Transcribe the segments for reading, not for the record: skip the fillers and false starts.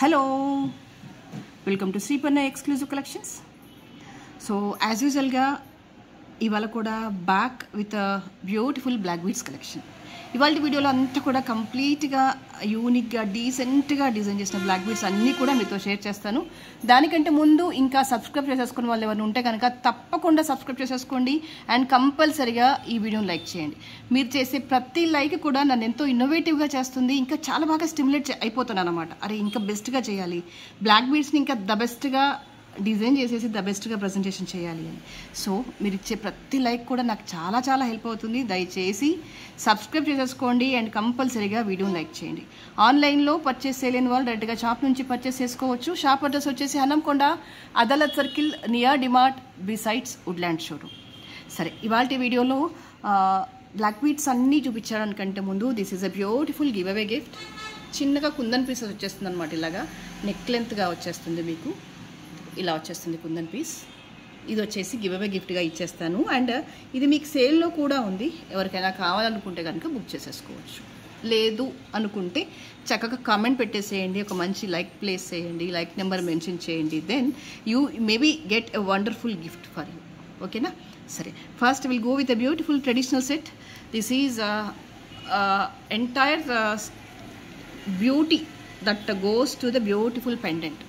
Hello, welcome to Sripanna exclusive collections. So as usual ga ఇవాళ కూడా back with beautiful black beads collection. ఇవాళ వీడియోలో అంతా కూడా కంప్లీట్గా యూనిక్గా డీసెంట్గా డిజైన్ చేసిన బ్లాక్ బీడ్స్ అన్నీ కూడా మీతో షేర్ చేస్తాను. దానికంటే ముందు ఇంకా సబ్స్క్రైబ్ చేసేసుకున్న వాళ్ళు ఎవరైనా ఉంటే కనుక తప్పకుండా సబ్స్క్రైబ్ చేసేసుకోండి అండ్ కంపల్సరీగా ఈ వీడియోని లైక్ చేయండి. మీరు చేసే ప్రతి లైక్ కూడా నన్ను ఎంతో ఇన్నోవేటివ్గా చేస్తుంది. ఇంకా చాలా బాగా స్టిమ్యులేట్ అయిపోతున్నాను అనమాట. అరే ఇంకా బెస్ట్గా చేయాలి, బ్లాక్ బీడ్స్ని ఇంకా ద బెస్ట్గా డిజైన్ చేసేసి ద బెస్ట్గా ప్రజెంటేషన్ చేయాలి అని. సో మీరు ఇచ్చే ప్రతి లైక్ కూడా నాకు చాలా చాలా హెల్ప్ అవుతుంది. దయచేసి సబ్స్క్రైబ్ చేసేసుకోండి అండ్ కంపల్సరీగా వీడియోని లైక్ చేయండి. ఆన్లైన్లో పర్చేస్ చేయలేని వాళ్ళు డైరెక్ట్గా షాప్ నుంచి పర్చేస్ చేసుకోవచ్చు. షాప్ అడ్రస్ వచ్చేసి Hanamkonda Adalat circle near DMart besides Woodland showroom. సరే, ఇవాళ వీడియోలో బ్లాక్ బీడ్స్ అన్నీ చూపించడానికంటే ముందు this is a beautiful give away gift. చిన్నగా కుందన్ పీసెస్ వచ్చేస్తుంది అనమాట. ఇలాగా నెక్ లెంత్గా వచ్చేస్తుంది, మీకు ఇలా వచ్చేస్తుంది కుందన్ పీస్. ఇది వచ్చేసి గివ్ అవే గిఫ్ట్గా ఇచ్చేస్తాను. అండ్ ఇది మీకు సేల్లో కూడా ఉంది. ఎవరికైనా కావాలనుకుంటే కనుక బుక్ చేసేసుకోవచ్చు. లేదు అనుకుంటే చక్కగా కామెంట్ పెట్టేసేయండి, ఒక మంచి లైక్ ప్లేస్ చేయండి, లైక్ నెంబర్ మెన్షన్ చేయండి. Then you maybe get a wonderful gift for you. ఓకేనా? సరే, first will go with a beautiful traditional set. This is entire beauty that goes to the beautiful pendant.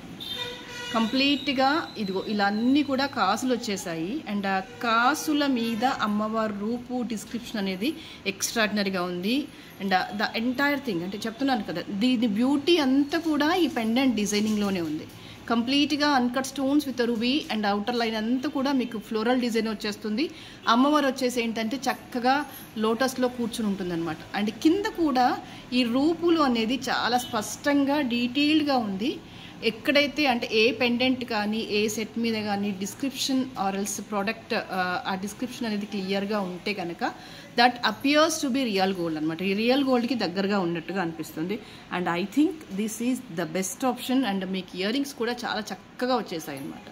కంప్లీట్గా ఇదిగో ఇలా అన్నీ కూడా కాసులు వచ్చేసాయి. అండ్ ఆ కాసుల మీద అమ్మవారి రూపు డిస్క్రిప్షన్ అనేది ఎక్స్ట్రాడినరీగా ఉంది. అండ్ ద ఎంటైర్ థింగ్ అంటే చెప్తున్నాను కదా, దీని బ్యూటీ అంతా కూడా ఈ పెండెంట్ డిజైనింగ్లోనే ఉంది. కంప్లీట్గా uncut stones with ruby and outer line అంతా కూడా మీకు ఫ్లోరల్ డిజైన్ వచ్చేస్తుంది. అమ్మవారు వచ్చేసి ఏంటంటే చక్కగా లోటస్లో కూర్చుని ఉంటుందన్నమాట. అండ్ కింద కూడా ఈ రూపులు అనేది చాలా స్పష్టంగా డీటెయిల్డ్గా ఉంది. ఎక్కడైతే అంటే ఏ పెండెంట్ కానీ ఏ సెట్ మీద కానీ డిస్క్రిప్షన్ ఆర్ ఎల్స్ ప్రోడక్ట్ ఆ డిస్క్రిప్షన్ అనేది క్లియర్గా ఉంటే కనుక that appears to be real gold అనమాట. ఈ రియల్ గోల్డ్కి దగ్గరగా ఉన్నట్టుగా అనిపిస్తుంది. And I think this is the best option. And మీకు ఇయర్ రింగ్స్ కూడా చాలా చక్కగా వచ్చేసాయి అనమాట.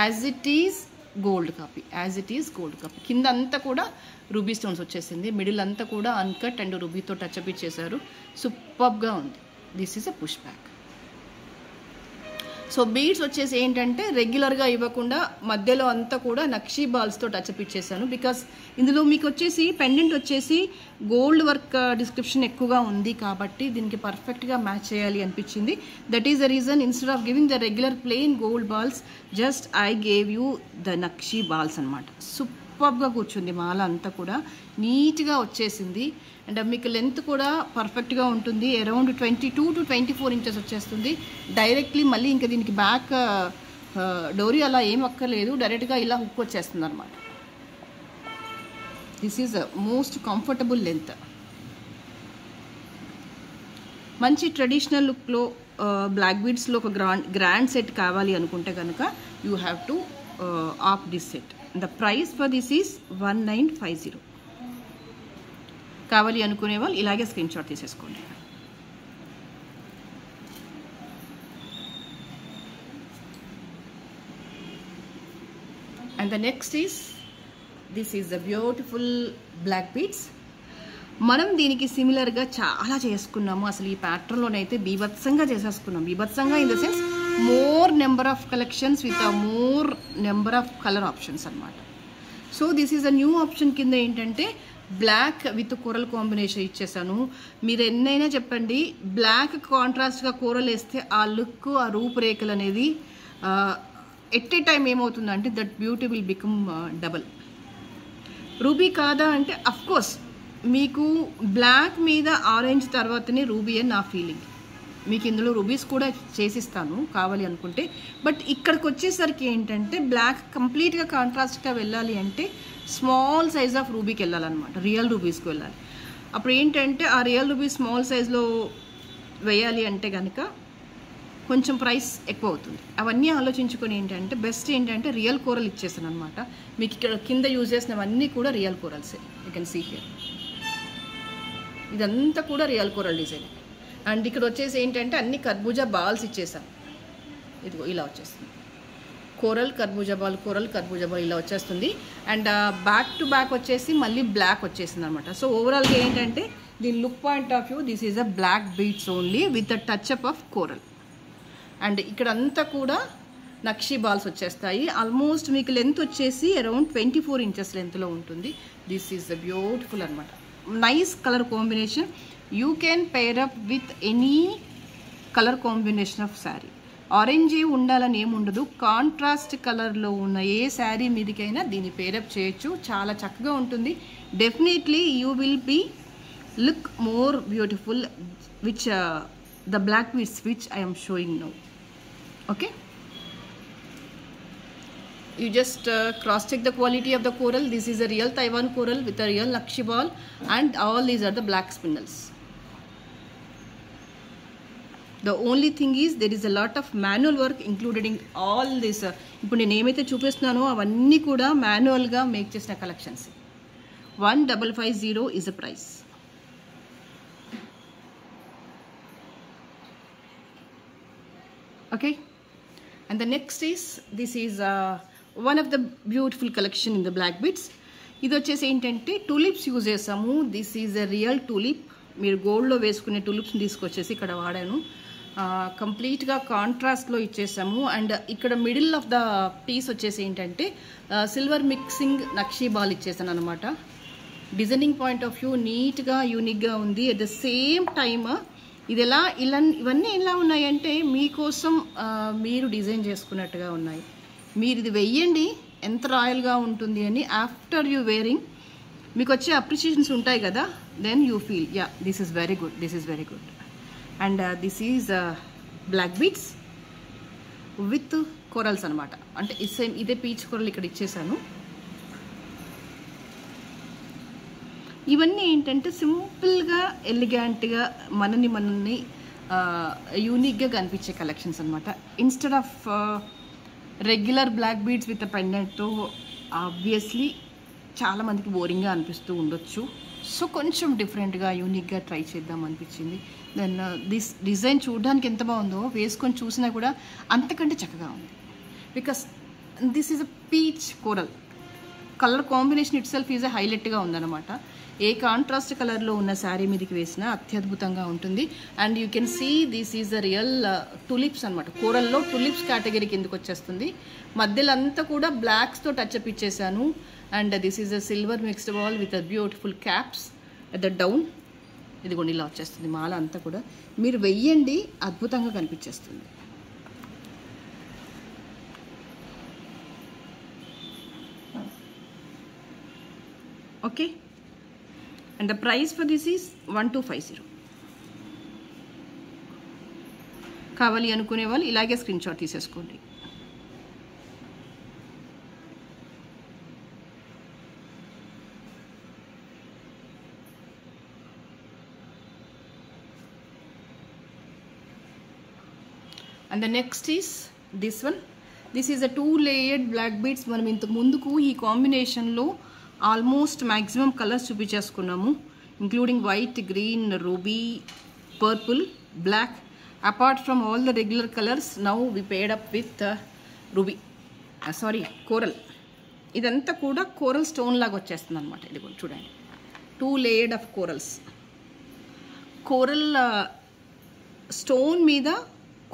As it is gold copy, as it is gold copy. కింద అంతా కూడా రూబీ స్టోన్స్ వచ్చేసింది. మిడిల్ అంతా కూడా అన్కట్ అండ్ రూబీతో టచ్అప్ ఇచ్చేసారు. సూపర్గా ఉంది. This is a push back. So beads వచ్చేసి ఏంటంటే రెగ్యులర్గా ఇవ్వకుండా మధ్యలో అంతా కూడా నక్షీ బాల్స్తో టచ్అప్ ఇచ్చేసాను. బికాస్ ఇందులో మీకు వచ్చేసి పెండెంట్ వచ్చేసి గోల్డ్ వర్క్ డిస్క్రిప్షన్ ఎక్కువగా ఉంది కాబట్టి దీనికి పర్ఫెక్ట్గా మ్యాచ్ చేయాలి అనిపించింది. That is the reason instead of giving the regular plain gold balls just I gave you the nakshi balls అనమాట. సూపర్గా కూర్చుంది. మాల అంతా కూడా నీట్గా వచ్చేసింది. అండ్ మీకు లెంత్ కూడా పర్ఫెక్ట్గా ఉంటుంది. అరౌండ్ 22 to 24 ఇంచెస్ వచ్చేస్తుంది. డైరెక్ట్లీ మళ్ళీ ఇంకా దీనికి బ్యాక్ డోరీ అలా ఏం అక్కర్లేదు, డైరెక్ట్గా ఇలా హుక్ వచ్చేస్తుంది అనమాట. This is most comfortable length. మంచి ట్రెడిషనల్ లుక్లో బ్లాక్ బీడ్స్లో ఒక గ్రాండ్ సెట్ కావాలి అనుకుంటే కనుక you have to opt this set. The price for this is 1950. కావాలి అనుకునే వాళ్ళు ఇలాగే స్క్రీన్ షాట్ తీసేసుకోండి. And the next is this is the beautiful black beads. మనం దీనికి సిమిలర్గా చాలా చేసుకున్నాము. అసలు ఈ ప్యాటర్న్లోనైతే బీభత్సంగా చేసేసుకున్నాం. బీభత్సంగా in the sense more number of collections with more number of colour options అనమాట. So this is a new option. కింద ఏంటంటే బ్లాక్ విత్ కోరల్ కాంబినేషన్ ఇచ్చేసాను. మీరు ఎన్నైనా చెప్పండి, బ్లాక్ కాంట్రాస్ట్గా కోరల్ వేస్తే ఆ లుక్, ఆ రూపురేఖలు అనేది ఎట్ ఏ టైం ఏమవుతుందంటే that beauty will become double. Ruby కాదా అంటే అఫ్కోర్స్ మీకు బ్లాక్ మీద ఆరెంజ్ తర్వాతనే రూబీ అని నా ఫీలింగ్. మీకు ఇందులో రూబీస్ కూడా చేసిస్తాను కావాలి అనుకుంటే. బట్ ఇక్కడికి వచ్చేసరికి ఏంటంటే బ్లాక్ కంప్లీట్గా కాంట్రాస్ట్గా వెళ్ళాలి అంటే స్మాల్ సైజ్ ఆఫ్ రూబీకి వెళ్ళాలన్నమాట, రియల్ రూబీస్కి వెళ్ళాలి. అప్పుడు ఏంటంటే ఆ రియల్ రూబీ స్మాల్ సైజ్లో వేయాలి అంటే కనుక కొంచెం ప్రైస్ ఎక్కువ అవుతుంది. అవన్నీ ఆలోచించుకొని ఏంటంటే బెస్ట్ ఏంటంటే రియల్ కోరల్ ఇచ్చేసాను అనమాట. మీకు ఇక్కడ కింద యూజ్ చేసినవన్నీ కూడా రియల్ కోరల్సే. యూ కెన్ సీ హియర్ ఇదంతా కూడా రియల్ కోరల్ డిజైన్. అండ్ ఇక్కడ వచ్చేసి ఏంటంటే అన్ని కర్బూజా బాల్స్ ఇచ్చేసాను. ఇదిగో ఇలా వచ్చేస్తుంది. కోరల్ కర్బూజా బాల్, కోరల్ కర్బూజా బాల్ ఇలా వచ్చేస్తుంది. అండ్ బ్యాక్ టు బ్యాక్ వచ్చేసి మళ్ళీ బ్లాక్ వచ్చేసింది అనమాట. సో ఓవరాల్గా ఏంటంటే దీని look point of view this is a black beads only with a touch up of coral. And ఇక్కడంతా కూడా నక్షీ బాల్స్ వచ్చేస్తాయి. ఆల్మోస్ట్ మీకు లెంత్ వచ్చేసి అరౌండ్ 24 inches లెంత్లో ఉంటుంది. దిస్ ఈజ్ బ్యూటిఫుల్ అనమాట. Nice colour combination. You can pair up with any colour combination of sari. Orange ఉండాలని ఏముండదు, కాంట్రాస్ట్ కలర్లో ఉన్న ఏ శారీ మీదకైనా దీన్ని పేరప్ చేయొచ్చు. చాలా చక్కగా ఉంటుంది. Definitely you will be look more beautiful which the black beads which I am showing now. Okay, you just cross check the quality of the coral. This is a real Taiwan coral with a real Nakshi ball, and all these are the black spindles. The only thing is there is a lot of manual work included in all this. ఇప్పుడు నేను ఏమైతే చూపిస్తున్నానో అవన్నీ కూడా మాన్యువల్గా make చేసిన collections. 1550 is the price. Okay, and the next is, this is one of the beautiful collection in the black beads. ఇది వచ్చేసి ఏంటంటే టూలిప్స్ యూజ్ చేసాము. This is a real tulip. మీరు గోల్డ్లో వేసుకునే టూలిప్స్ని తీసుకొచ్చేసి ఇక్కడ వాడాను. కంప్లీట్గా కాంట్రాస్ట్లో ఇచ్చేసాము. అండ్ ఇక్కడ మిడిల్ ఆఫ్ ద పీస్ వచ్చేసి ఏంటంటే సిల్వర్ మిక్సింగ్ నక్షీ బాల్ ఇచ్చేసాను అనమాట. డిజైనింగ్ పాయింట్ ఆఫ్ వ్యూ నీట్గా యూనిక్గా ఉంది. అట్ ద సేమ్ టైమ్ ఇది ఇవన్నీ ఎలా ఉన్నాయంటే మీకోసం మీరు డిజైన్ చేసుకున్నట్టుగా ఉన్నాయి. మీరు ఇది వెయ్యండి ఎంత రాయల్గా ఉంటుంది అని. ఆఫ్టర్ యూ వేరింగ్ మీకు వచ్చే అప్రిషియేషన్స్ ఉంటాయి కదా, then you feel ya this is very good, this is very good. And this is black beads with corals అనమాట. అంటే సేమ్ ఇదే పీచ్ కొరల్ ఇక్కడ ఇచ్చేసాను. ఇవన్నీ ఏంటంటే సింపుల్గా ఎలిగెంట్గా మనల్ని యూనిక్గా కనిపించే కలెక్షన్స్ అనమాట. Instead of regular black beads with పెండెంట్తో ఆబ్వియస్లీ చాలామందికి బోరింగ్గా అనిపిస్తూ ఉండొచ్చు. సో కొంచెం డిఫరెంట్గా యూనిక్గా ట్రై చేద్దాం అనిపించింది. దెన్ దిస్ డిజైన్ చూడడానికి ఎంత బాగుందో వేసుకొని చూసినా కూడా అంతకంటే చక్కగా ఉంది. Because this is a peach coral. Colour combination it self is హైలైట్గా ఉందన్నమాట. ఏ కాంట్రాస్ట్ కలర్లో ఉన్న శారీ మీదకి వేసినా అత్యద్భుతంగా ఉంటుంది. And you can see this is a real tulips అనమాట. కోరల్లో టులిప్స్ కేటగిరీ కిందకి వచ్చేస్తుంది. మధ్యలో అంతా కూడా బ్లాక్స్తో టచ్అప్ ఇచ్చేసాను. And this is a silver mixed ball with a beautiful caps at the down. ఇదిగోండి ఇలా వచ్చేస్తుంది మాల అంతా కూడా. మీరు వెయ్యండి అద్భుతంగా కనిపించేస్తుంది. Okay, and the price for this is 1250. కావాలి అనుకునే వాళ్ళు ఇలాగే స్క్రీన్ షాట్ తీసేసుకోండి. And the next is this one. This is a 2-layered black beads. మనం ఇంతకు ముందుకు ఈ కాంబినేషన్లో ఆల్మోస్ట్ మ్యాక్సిమం కలర్స్ చూపించేసుకున్నాము, including white, green, ruby, purple, black. Apart from all the regular colours now we paired up with ruby, coral. ఇదంతా కూడా coral stone లాగా వచ్చేస్తుంది అనమాట. ఇది కూడా చూడండి, 2-layered of corals. Coral stone మీద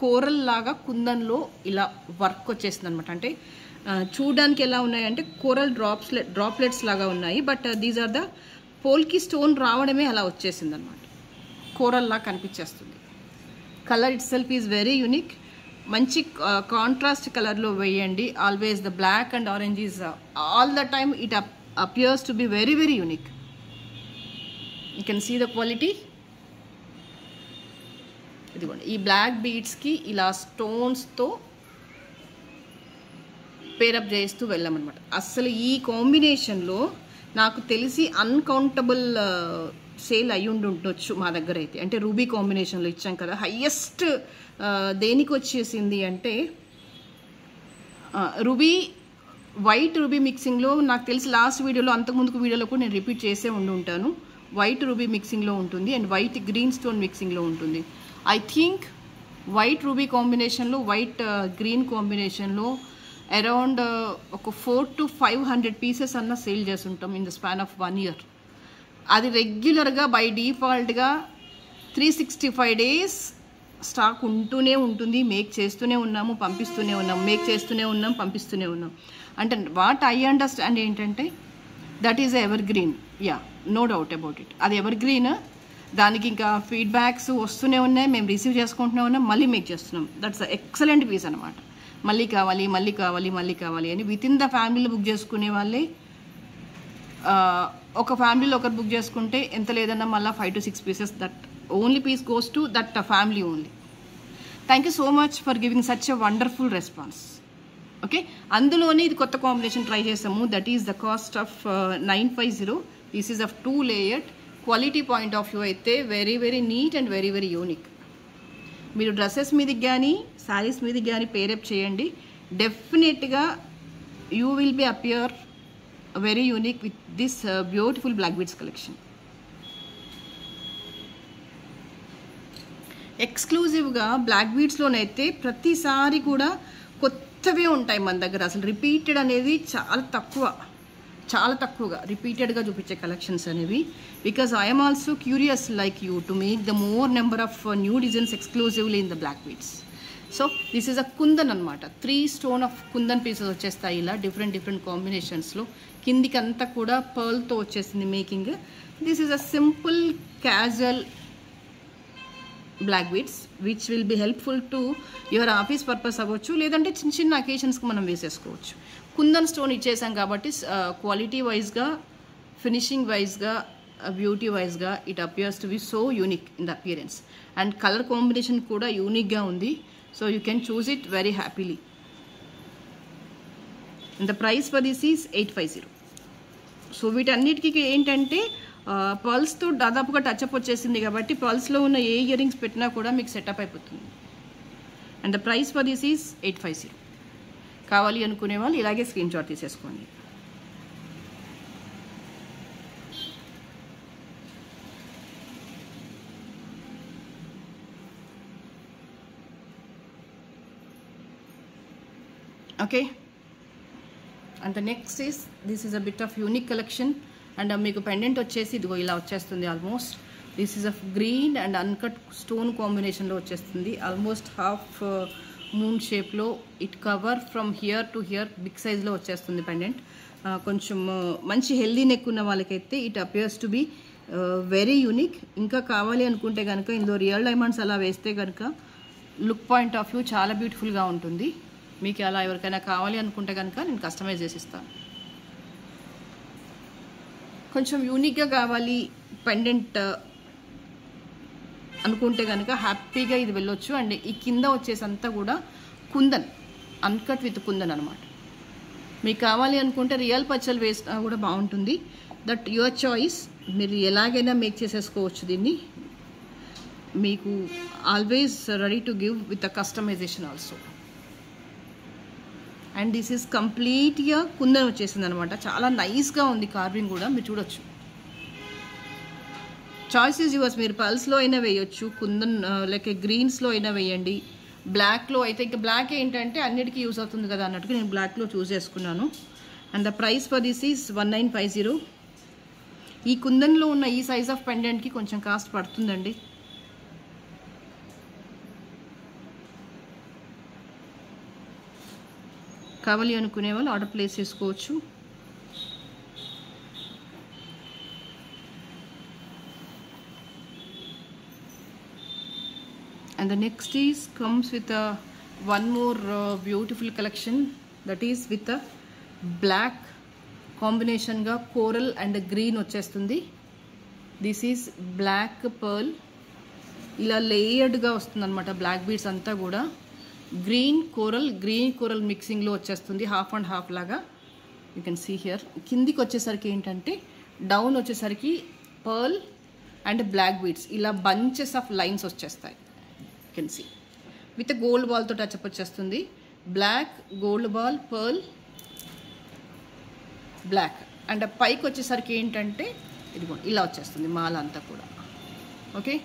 కోరల్ లాగా కుందన్లో ఇలా వర్క్ వచ్చేస్తుంది అనమాట. అంటే చూడడానికి ఎలా ఉన్నాయంటే కోరల్ డ్రాప్లెట్స్ లాగా ఉన్నాయి. But these are the polki stone రావడమే అలా వచ్చేసింది అనమాట. కోరల్ లాగా కనిపించేస్తుంది. Colour itself is very unique. మంచి కాంట్రాస్ట్ కలర్లో వేయండి. Always the black and orange is all the time it appears to be very very unique. You can see the quality. ఇదిగోండి ఈ బ్లాక్ బీడ్స్కి ఇలా స్టోన్స్తో పేరప్ చేస్తూ వెళ్ళామన్నమాట. అసలు ఈ కాంబినేషన్లో నాకు తెలిసి అన్కౌంటబుల్ సేల్ అయ్యి ఉండొచ్చు మా దగ్గర అయితే. అంటే రూబీ కాంబినేషన్లో ఇచ్చాం కదా, హయ్యెస్ట్ దేనికి వచ్చేసింది అంటే రూబీ, వైట్ రూబీ మిక్సింగ్లో నాకు తెలిసి లాస్ట్ వీడియోలో అంతకుముందుకు వీడియోలో కూడా నేను రిపీట్ చేసే ఉంటాను. వైట్ రూబీ మిక్సింగ్లో ఉంటుంది అండ్ వైట్ గ్రీన్ స్టోన్ మిక్సింగ్లో ఉంటుంది. ఐ థింక్ వైట్ రూబీ కాంబినేషన్లో, వైట్ గ్రీన్ కాంబినేషన్లో అరౌండ్ ఒక 400 to 500 పీసెస్ అన్న సేల్ చేస్తుంటాం in the span of 1 year. అది రెగ్యులర్గా బై డిఫాల్ట్గా 365 days స్టాక్ ఉంటూనే ఉంటుంది, మేక్ చేస్తూనే ఉన్నాము, పంపిస్తూనే ఉన్నాం, మేక్ చేస్తూనే ఉన్నాం, పంపిస్తూనే ఉన్నాం. అంటే వాట్ ఐ అండర్స్టాండ్ ఏంటంటే that is ever green. Ya, no doubt about it. అది ఎవర్ గ్రీన్. దానికి ఇంకా ఫీడ్బ్యాక్స్ వస్తూనే ఉన్నాయి, మేము రిసీవ్ చేసుకుంటూనే ఉన్నాం, మళ్ళీ మేక్ చేస్తున్నాం. దట్స్ ఎక్సలెంట్ పీస్ అనమాట. మళ్ళీ కావాలి, మళ్ళీ కావాలి, మళ్ళీ కావాలి అని విత్ ఇన్ ద ఫ్యామిలీలో బుక్ చేసుకునే వాళ్ళే. ఒక ఫ్యామిలీలో ఒకరు బుక్ చేసుకుంటే ఎంత లేదన్నా మళ్ళీ 5 to 6 pieces, that only piece goes to that family only. Thank you so much for giving such a wonderful response. Okay, అందులోనే ఇది కొత్త కాంబినేషన్ ట్రై చేసాము. That is the cost of 950. This is of 2 layered. Quality point of view అయితే very very neat and very very unique. మీరు dresses మీదకి కానీ శారీస్ మీదకి కానీ పేరప్ చేయండి, డెఫినెట్గా you will be appear very unique with this beautiful black beads collection. ఎక్స్క్లూజివ్గా black బీడ్స్లోనైతే ప్రతిసారి కూడా కొత్తవే ఉంటాయి మన దగ్గర. అసలు రిపీటెడ్ అనేది చాలా తక్కువగా రిపీటెడ్గా చూపించే కలెక్షన్స్ అనేవి. Because I'm also curious like you to make the more number of new designs exclusively in the black beads. So this is a kundan అనమాట. 3 stone ఆఫ్ కుందన్ పీసెస్ వచ్చేస్తాయి ఇలా డిఫరెంట్ కాంబినేషన్స్లో. కిందికి అంతా కూడా పర్ల్తో వచ్చేసింది making. This is a simple casual black beads which will be helpful to your office purpose అవ్వచ్చు, లేదంటే చిన్న అకేషన్స్కి మనం వేసేసుకోవచ్చు. కుందన్ స్టోన్ ఇచ్చేసాం కాబట్టి క్వాలిటీ వైజ్గా, ఫినిషింగ్ వైజ్గా, బ్యూటీ వైజ్గా it appears to B so unique in the appearance. And colour combination కూడా యూనిక్గా ఉంది. So you can choose it very happily. And the price for this is 850. So వీటన్నిటికీ ఏంటంటే పర్ల్స్తో దాదాపుగా టచ్అప్ వచ్చేసింది కాబట్టి పర్ల్స్లో ఉన్న ఏ ఇయర్ రింగ్స్ పెట్టినా కూడా మీకు సెటప్ అయిపోతుంది. And the price for this is 850. కావాలి అనుకునే వాళ్ళు ఇలాగే స్క్రీన్ షాట్ తీసేసుకోండి. Okay, and the next is this is a bit of unique collection. And మీకు పెండెంట్ వచ్చేసి ఇదిగో ఇలా వచ్చేస్తుంది almost. This is of green and uncut stone కాంబినేషన్లో వచ్చేస్తుంది. ఆల్మోస్ట్ హాఫ్ మూన్ షేప్లో. It cover from here to here big సైజ్లో వచ్చేస్తుంది పెండెంట్. కొంచెం మంచి హెల్దీ నెక్ ఉన్న వాళ్ళకైతే it appears to be very unique. ఇంకా కావాలి అనుకుంటే కనుక ఇందులో రియల్ డైమండ్స్ అలా వేస్తే కనుక లుక్ పాయింట్ ఆఫ్ వ్యూ చాలా బ్యూటిఫుల్గా ఉంటుంది. మీకు అలా ఎవరికైనా కావాలి అనుకుంటే కనుక నేను కస్టమైజ్ చేసి ఇస్తాను. కొంచెం యూనిక్గా కావాలి పెండెంట్ అనుకుంటే కనుక హ్యాపీగా ఇది వెళ్ళొచ్చు. అండ్ ఈ కింద వచ్చేసంతా కూడా కుందన్, అన్కట్ విత్ కుందన్ అనమాట. మీకు కావాలి అనుకుంటే రియల్ పచ్చలు వేసినా కూడా బాగుంటుంది. That your choice. మీరు ఎలాగైనా మేక్ చేసేసుకోవచ్చు దీన్ని. మీకు always ready to give with a customization also. And this is కంప్లీట్గా కుందన్ వచ్చేసింది అనమాట. చాలా నైస్గా ఉంది కార్వింగ్ కూడా, మీరు చూడొచ్చు. Choice is yours. మీరు పల్స్లో అయినా వేయొచ్చు, కుందన్ లైక్ గ్రీన్స్లో అయినా వేయండి. బ్లాక్లో అయితే ఇంకా బ్లాక్ ఏంటంటే అన్నిటికీ యూస్ అవుతుంది కదా అన్నట్టుగా నేను బ్లాక్లో చూస్ చేసుకున్నాను. And the price for this is 1950. ఈ కుందన్లో ఉన్న ఈ సైజ్ ఆఫ్ పెండెంట్కి కొంచెం కాస్ట్ పడుతుందండి. కావాలి అనుకునే వాళ్ళు ఆర్డర్ ప్లేస్ చేసుకోవచ్చు. And the next is comes with a one more beautiful collection, that is with a black combination ga coral and green వచ్చేస్తుంది. This is black pearl. ఇలా లేయర్డ్ గా వస్తుంది అన్నమాట బ్లాక్ బీడ్స్ అంతా కూడా. గ్రీన్ కోరల్ మిక్సింగ్ లో వచ్చేస్తుంది, half and half లాగా. You can see here. కిందికి వచ్చేసరికి ఏంటంటే డౌన్ వచ్చేసరికి పర్ల్ అండ్ బ్లాక్ బీడ్స్ ఇలా బంచెస్ ఆఫ్ లైన్స్ వచ్చేస్తాయి. You can see with gold ball తో టచ్అప్ వచ్చేస్తుంది. Black, gold ball, pearl, black. And పైకి వచ్చేసరికి ఏంటంటే ఇదిగో ఇలా వచ్చేస్తుంది మాల అంతా కూడా. ఓకే,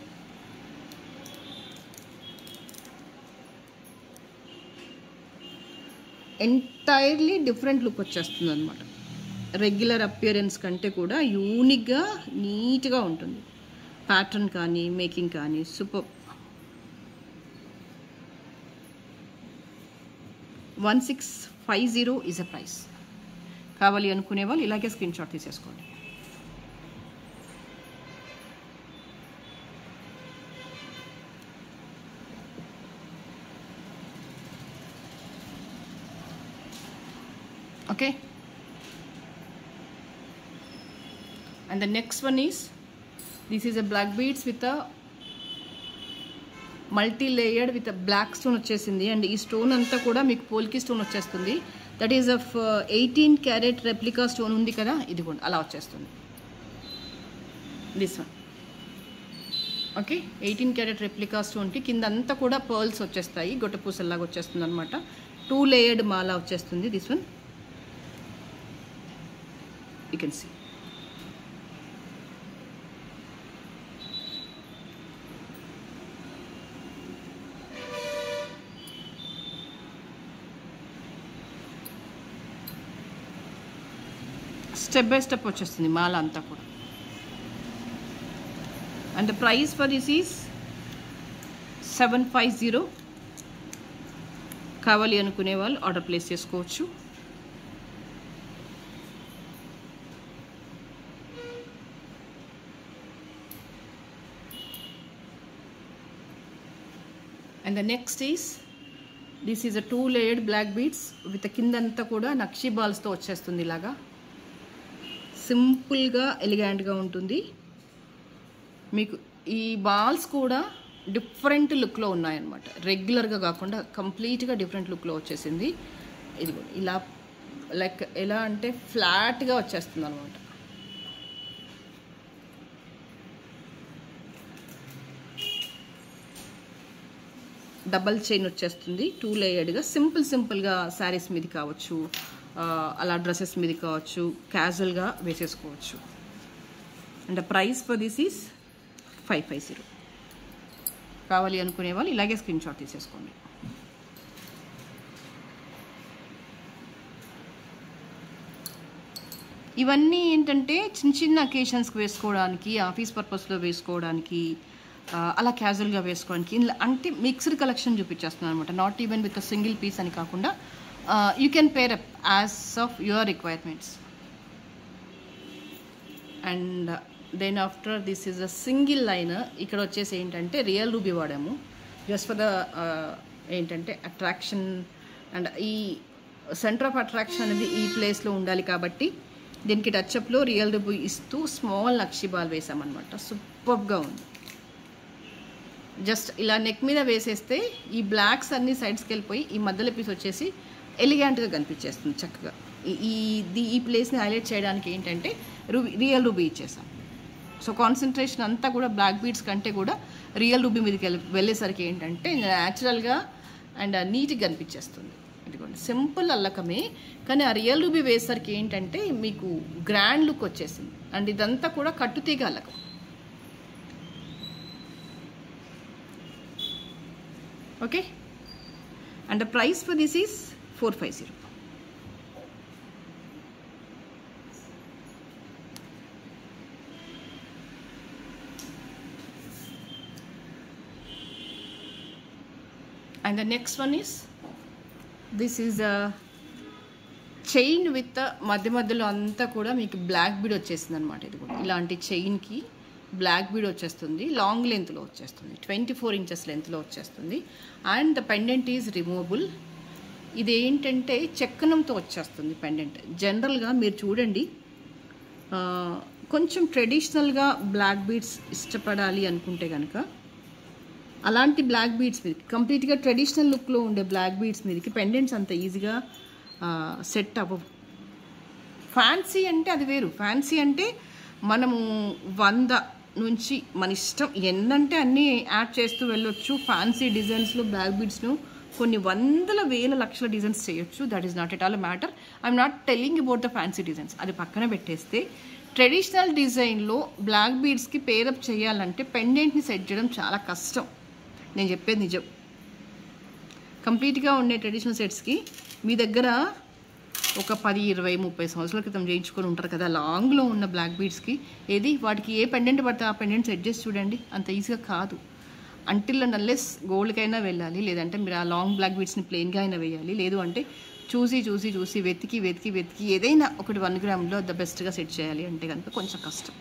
ఎంటైర్లీ డిఫరెంట్ లుక్ వచ్చేస్తుంది అనమాట. రెగ్యులర్ అపియరెన్స్ కంటే కూడా యూనిక్గా నీట్గా ఉంటుంది. ప్యాటర్న్ కానీ మేకింగ్ కానీ సూపర్. 1650 is a price. కావాలి అనుకునే వాళ్ళు ఇలాగే స్క్రీన్ షాట్ తీసేసుకోండి. Okay, and the next one is, this is a black beads with a multi layered with a black stone వచ్చేసింది. అండ్ ఈ స్టోన్ అంతా కూడా మీకు పోల్కి స్టోన్ వచ్చేస్తుంది. That is of 18 carat replica stone ఉంది కదా, ఇది కూడా అలా వచ్చేస్తుంది. This one okay, 18 carat replica స్టోన్కి కింద అంతా కూడా పర్ల్స్ వచ్చేస్తాయి, గొట్టపూసల్లాగా వచ్చేస్తుంది అనమాట. 2 లేయర్డ్ మాల వచ్చేస్తుంది. This one you can see. Step by step వచ్చేస్తుంది మాల అంతా కూడా. And the price for this is 750. కావాలి అనుకునే వాళ్ళు ఆర్డర్ ప్లేస్ చేసుకోవచ్చు. And the next is, this is a 2 layered black beads with కిందంతా కూడా నక్షి బాల్స్తో వచ్చేస్తుంది. ఇలాగా సింపుల్గా ఎలిగెంట్గా ఉంటుంది. మీకు ఈ బాల్స్ కూడా డిఫరెంట్ లుక్లో ఉన్నాయన్నమాట, రెగ్యులర్గా కాకుండా కంప్లీట్గా డిఫరెంట్ లుక్లో వచ్చేసింది. ఇది కూడా ఇలా లైక్ ఎలా అంటే ఫ్లాట్గా వచ్చేస్తుంది అనమాట. డబల్ చైన్ వచ్చేస్తుంది, 2 లేయర్డ్గా. సింపుల్గా శారీస్ మీద కావచ్చు, అలా డ్రెస్సెస్ మీద కావచ్చు, క్యాజువల్గా వేసేసుకోవచ్చు. And price for this is 550. కావాలి అనుకునే వాళ్ళు ఇలాగే స్క్రీన్ షాట్ తీసేసుకోండి. ఇవన్నీ ఏంటంటే చిన్న అకేషన్స్కి వేసుకోవడానికి, ఆఫీస్ పర్పస్లో వేసుకోవడానికి, అలా క్యాజువల్గా వేసుకోవడానికి, అంటే మిక్స్డ్ కలెక్షన్ చూపించేస్తున్నాను అనమాట. Not even with single piece అని కాకుండా you can pair up as of your requirements. And then after this is a single line. ఇక్కడ వచ్చేసి ఏంటంటే రియల్ రూబీ వాడాము, జస్ట్ ఫర్ ద ఏంటంటే అట్రాక్షన్. అండ్ ఈ సెంటర్ ఆఫ్ అట్రాక్షన్ అనేది ఈ ప్లేస్లో ఉండాలి కాబట్టి దీనికి టచ్అప్లో రియల్ రూబీ ఇస్తూ స్మాల్ నక్షి బాల్ వేసామన్నమాట. సూపర్గా ఉంది. జస్ట్ ఇలా నెక్ మీద వేసేస్తే ఈ బ్లాక్స్ అన్ని సైడ్స్కి వెళ్ళిపోయి ఈ మధ్యలో పీస్ వచ్చేసి ఎలిగెంట్గా కనిపించేస్తుంది చక్కగా. ఈ ప్లేస్ని హైలైట్ చేయడానికి ఏంటంటే రియల్ రూబీ ఇచ్చేసాం. సో కాన్సన్ట్రేషన్ అంతా కూడా బ్లాక్ బీడ్స్ కంటే కూడా రియల్ రూబీ మీదకి వెళ్ళేసరికి ఏంటంటే న్యాచురల్గా అండ్ నీట్గా కనిపించేస్తుంది. ఇదిగోండి సింపుల్ అల్లకమే, కానీ ఆ రియల్ రూబీ వేసేసరికి ఏంటంటే మీకు గ్రాండ్ లుక్ వచ్చేసింది. అండ్ ఇదంతా కూడా కట్టుతీగ అల్లకం. Okay, and the price for this is 450. And the next one is, this is a chain with మధ్యలో అంతా కూడా మీకు బ్లాక్ బీడ్ వచ్చేసింది అనమాట. ఇది కూడా ఇలాంటి చైన్కి బ్లాక్ బీడ్ వచ్చేస్తుంది, లాంగ్ లెంత్లో వచ్చేస్తుంది, 24 inches లెంత్లో వచ్చేస్తుంది. And the pendant is removable. ఇది ఏంటంటే చెక్కనంతో వచ్చేస్తుంది పెండెంట్. జనరల్గా మీరు చూడండి, కొంచెం ట్రెడిషనల్గా బ్లాక్ బీడ్స్ ఇష్టపడాలి అనుకుంటే కనుక అలాంటి బ్లాక్ బీడ్స్ మీద కంప్లీట్గా ట్రెడిషనల్ లుక్లో ఉండే బ్లాక్ బీడ్స్ మీదకి పెండెంట్స్ అంత ఈజీగా సెట్ అవ్వవు. ఫ్యాన్సీ అంటే అది వేరు. ఫ్యాన్సీ అంటే మనము 100 నుంచి మన ఇష్టం ఎన్నంటే అన్నీ యాడ్ చేస్తూ వెళ్ళొచ్చు. ఫ్యాన్సీ డిజైన్స్లో బ్లాక్ బీడ్స్ను కొన్ని వందల వేల లక్షల డిజైన్స్ చేయొచ్చు. That is not at all matter. I'm not telling about the fancy designs. అది పక్కన పెట్టేస్తే ట్రెడిషనల్ డిజైన్లో బ్లాక్ బీడ్స్కి పేరప్ చేయాలంటే పెండెంట్ని సెట్ చేయడం చాలా కష్టం. నేను చెప్పేది నిజం. కంప్లీట్గా ఉండే ట్రెడిషనల్ సెట్స్కి మీ దగ్గర ఒక 10, 20, 30 సంవత్సరాల క్రితం చేయించుకొని ఉంటారు కదా, లాంగ్లో ఉన్న బ్లాక్ బీడ్స్కి వాటికి ఏ పెండెంట్ పడితే ఆ పెండెంట్ సెట్ చేసి చూడండి, అంత ఈజీగా కాదు. అంటిల్ అండ్ అన్లెస్ గోల్డ్కైనా వెళ్ళాలి, లేదంటే మీరు ఆ లాంగ్ బ్లాక్ బీడ్స్ని ప్లెయిన్గా అయినా వేయాలి, లేదు అంటే చూసి వెతికి ఏదైనా ఒకటి 1 గ్రామ్లో ద బెస్ట్గా సెట్ చేయాలి అంటే కనుక కొంచెం కష్టం.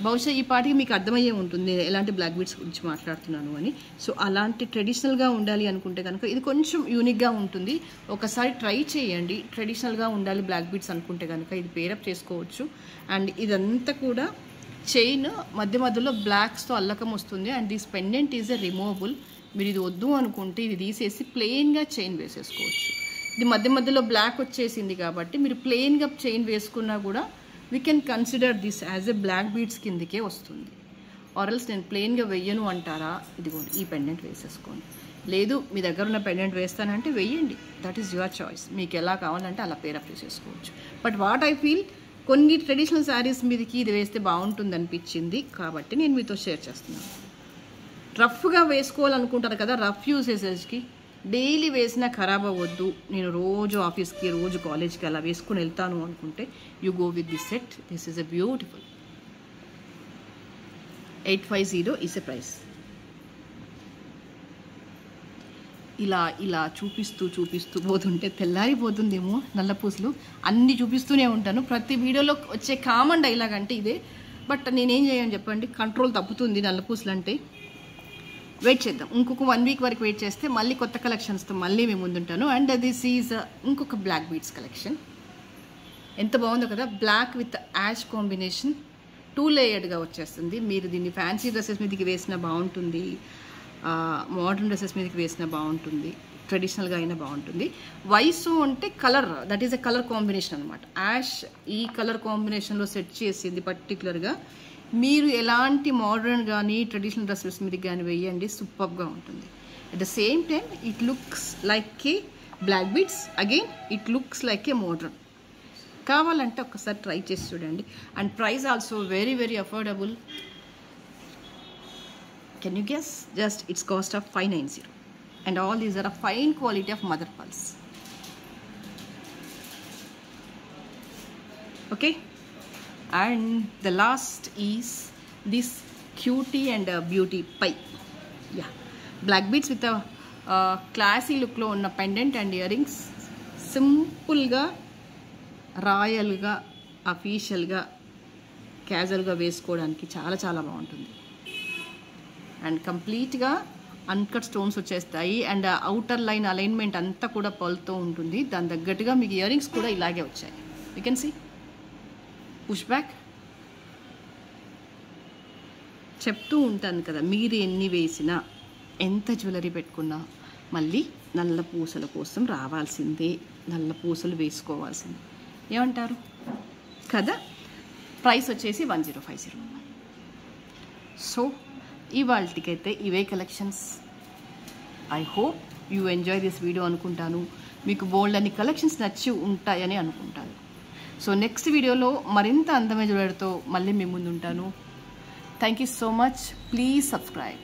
బహుశా ఈ పాటికి మీకు అర్థమయ్యే ఉంటుంది నేను ఎలాంటి బ్లాక్ బీడ్స్ గురించి మాట్లాడుతున్నాను అని. సో అలాంటి ట్రెడిషనల్గా ఉండాలి అనుకుంటే కనుక ఇది కొంచెం యూనిక్గా ఉంటుంది. ఒకసారి ట్రై చేయండి. ట్రెడిషనల్గా ఉండాలి బ్లాక్ బీడ్స్ అనుకుంటే కనుక ఇది పేరప్ చేసుకోవచ్చు. అండ్ ఇదంతా కూడా చైన్ మధ్యలో బ్లాక్స్తో అల్లకం వస్తుంది. And this pendant is a removable. మీరు ఇది వద్దు అనుకుంటే ఇది తీసేసి ప్లెయిన్గా చైన్ వేసేసుకోవచ్చు. ఇది మధ్యలో బ్లాక్ వచ్చేసింది కాబట్టి మీరు ప్లెయిన్గా చైన్ వేసుకున్నా కూడా we can consider this as a black beads కిందకే వస్తుంది. ఆర్ఎల్స్ నేను ప్లెయిన్గా వెయ్యను అంటారా, ఇదిగోండి ఈ పెండెంట్ వేసేసుకోండి. లేదు మీ దగ్గర ఉన్న పెండెంట్ వేస్తానంటే వెయ్యండి, దట్ ఈస్ యువర్ చాయిస్. మీకు ఎలా కావాలంటే అలా పేరప్ చేసేసుకోవచ్చు. బట్ వాట్ ఐ ఫీల్ కొన్ని ట్రెడిషనల్ శారీస్ మీదకి ఇది వేస్తే బాగుంటుంది అనిపించింది కాబట్టి నేను మీతో షేర్ చేస్తున్నాను. రఫ్గా వేసుకోవాలనుకుంటారు కదా, రఫ్ యూసేజెస్కి డైలీ వేసినా ఖరాబ్ అవ్వద్దు, నేను రోజు ఆఫీస్కి రోజు కాలేజ్కి అలా వేసుకుని వెళ్తాను అనుకుంటే you go with this set. This is a beautiful 850 is a price. ఇలా చూపిస్తూ పోతుంటే తెల్లారిపోతుందేమో. నల్ల పూసలు అన్నీ చూపిస్తూనే ఉంటాను. ప్రతి వీడియోలో వచ్చే కామన్ డైలాగ్ అంటే ఇదే. బట్ నేనేం చేయను చెప్పండి, కంట్రోల్ తప్పుతుంది నల్ల పూసలు అంటే. వెయిట్ చేద్దాం, ఇంకొక 1 వీక్ వరకు వెయిట్ చేస్తే మళ్ళీ కొత్త కలెక్షన్స్తో మళ్ళీ మేము ముందుంటాను. అండ్ దిస్ ఈజ్ ఇంకొక బ్లాక్ బీడ్స్ కలెక్షన్. ఎంత బాగుందో కదా, బ్లాక్ విత్ యాష్ కాంబినేషన్ 2 లేయర్డ్గా వచ్చేస్తుంది. మీరు దీన్ని ఫ్యాన్సీ డ్రెస్సెస్ మీదకి వేసినా బాగుంటుంది, మోడర్న్ డ్రెస్సెస్ మీదకి వేసినా బాగుంటుంది, ట్రెడిషనల్గా అయినా బాగుంటుంది. వైసు అంటే colour, that is a colour combination అనమాట. యాష్ ఈ కలర్ కాంబినేషన్లో సెట్ చేసింది పర్టికులర్గా. మీరు ఎలాంటి మోడర్న్ కానీ ట్రెడిషనల్ డ్రెస్సెస్ మీదకి కానీ వేయండి, సూపర్గా ఉంటుంది. At the same time it looks like a black beads, again it looks like a modern. కావాలంటే ఒకసారి ట్రై చేసి చూడండి. And price also very very affordable. Can you guess? Just it's cost of 590. And all these are a fine quality of mother pearls. Okay, and the last is this cutie and beauty pie. Yeah, black beads with a classy look lo unna pendant and earrings. Simple ga, royal ga, official ga, casual ga vesukodaniki chaala chaala baaguntundi. And complete ga uncut stones వచ్చేస్తాయి. And outer line alignment అంతా కూడా పల్తో ఉంటుంది. దాని తగ్గట్టుగా మీకు earrings కూడా ఇలాగే వచ్చాయి. You can see push back. చెప్తూ ఉంటాను కదా, మీరు ఎన్ని వేసినా ఎంత జ్యువెలరీ పెట్టుకున్నా మళ్ళీ నల్ల పూసల కోసం రావాల్సిందే, నల్ల పూసలు వేసుకోవాల్సిందే. ఏమంటారు కదా? ప్రైస్ వచ్చేసి 1050. సో ఇవాళకైతే ఇవే collections. I hope you enjoy this video అనుకుంటాను. మీకు బోల్డ్ అన్ని కలెక్షన్స్ నచ్చి ఉంటాయని అనుకుంటాను. సో నెక్స్ట్ వీడియోలో మరింత అందమైన జ్యువెలరీతో మళ్ళీ మీ ముందు ఉంటాను. Thank you so much. Please subscribe.